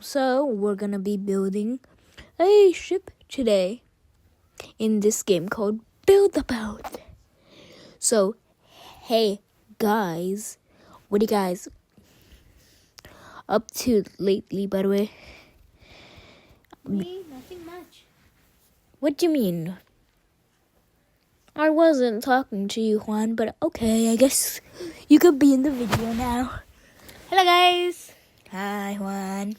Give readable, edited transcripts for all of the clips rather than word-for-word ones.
So we're gonna be building a ship today in this game called Build a Boat. So, hey guys, what are you guys up to lately, by the way? Me? Nothing much. What do you mean? I wasn't talking to you, Juan, but okay, I guess you could be in the video now. Hello, guys. Hi, Juan.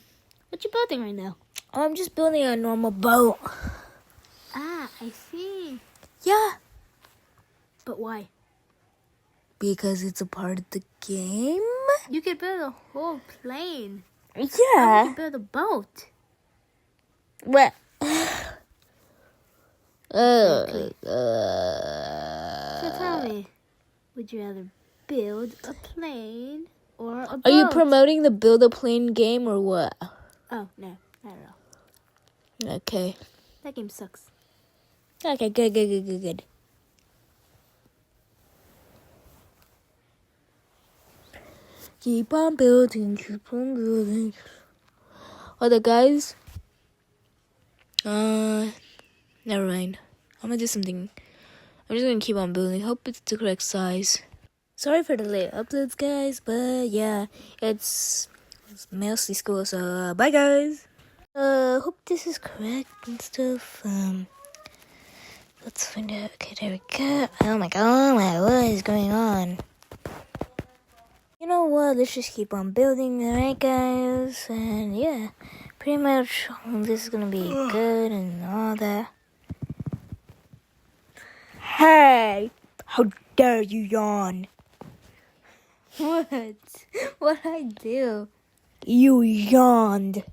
What you building right now? I'm just building a normal boat. Ah, I see. Yeah, But why? because it's a part of the game. You could build a whole plane. You Yeah. could build a boat. Well. So tell me, would you rather build a plane or a boat? Are you promoting the Build a Plane game or what? Oh, no, not at all. Okay. That game sucks. Okay, good. Keep on building. Other guys? Never mind. I'm gonna do something. I'm just gonna keep on building. Hope it's the correct size. Sorry for the late uploads, guys, but yeah, it's mostly school, so bye, guys. Hope this is correct and stuff. Let's find out. Okay, there we go. Oh my god, what is going on? You know what? Let's just keep on building, alright, guys? And yeah, pretty much this is gonna be good and all that. Hey! How dare you yawn? What? What'd I do? You yawned.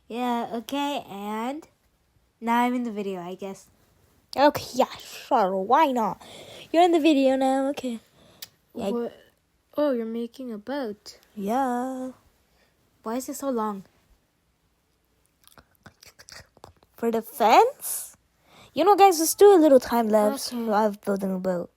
Yeah, okay, and now I'm in the video, I guess. Okay, yeah, sure. Why not? You're in the video now, okay. Yeah. What? Oh, you're making a boat. Yeah. Why is it so long? For the fence? You know, guys, let's do a little time lapse Okay. of building a boat.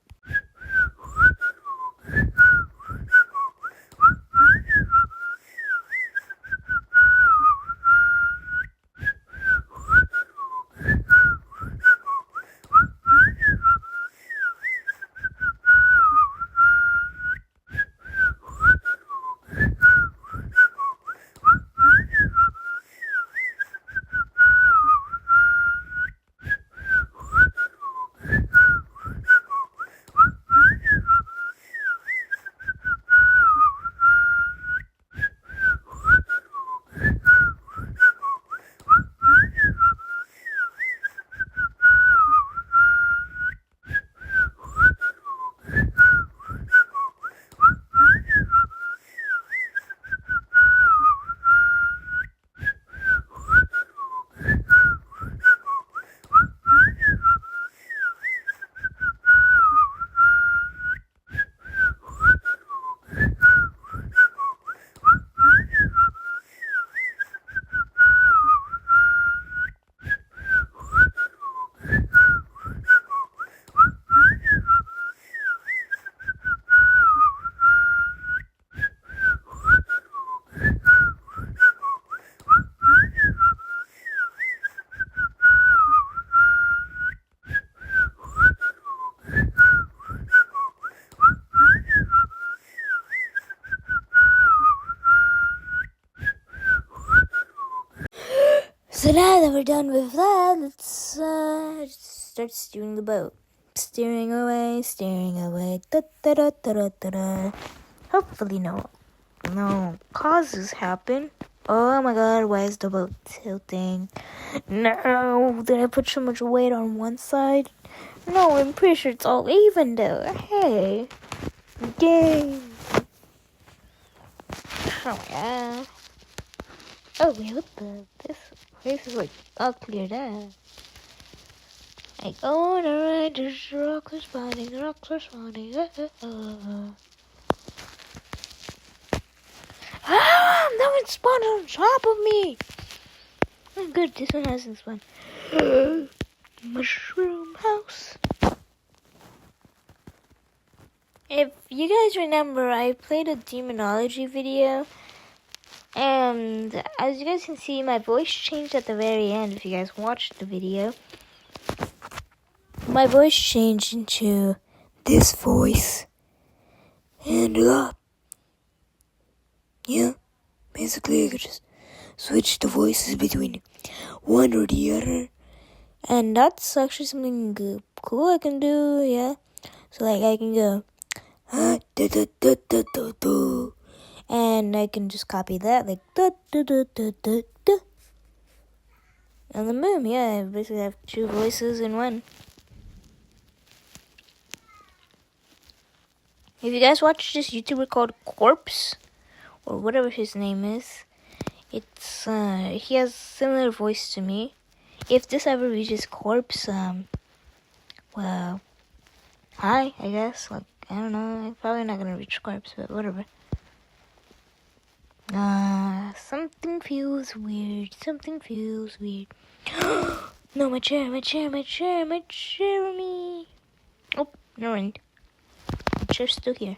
So now that we're done with that, let's start steering the boat. Steering away. Da, da, da, da, da, da, da. Hopefully no causes happen. Oh my god, why is the boat tilting? No, did I put so much weight on one side? No, I'm pretty sure it's all even though. Hey, game. Oh my god. Oh wait, what the? This place is like all cleared out. Like, oh, alright, there's rocks are spawning. Ah, no one spawned on top of me. Oh, good, this one hasn't spawned. Mushroom house. If you guys remember, I played a demonology video And as you guys can see, my voice changed at the very end. If you guys watched the video, my voice changed into this voice. And yeah, basically I could just switch the voices between one or the other. And that's actually something cool I can do, yeah. So like I can go, and I can just copy that, like, and then boom, yeah, I basically have two voices in one. If you guys watch this YouTuber called Corpse, or whatever his name is, it's, he has similar voice to me. If this ever reaches Corpse, well, hi, I guess, like, I don't know, I'm probably not gonna reach Corpse, but whatever. Something feels weird, No, my chair, me. Oh, no mind. My chair's still here.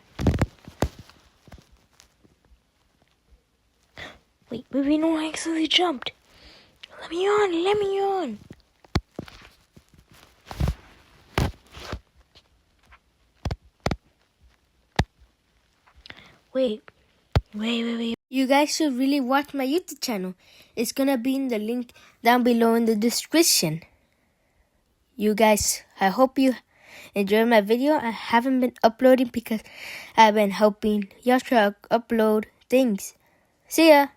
Wait, maybe no, I accidentally jumped. Let me on. Wait. You guys should really watch my YouTube channel. It's gonna be in the link down below in the description. You guys, I hope you enjoyed my video. I haven't been uploading because I've been helping Yasha upload things. See ya!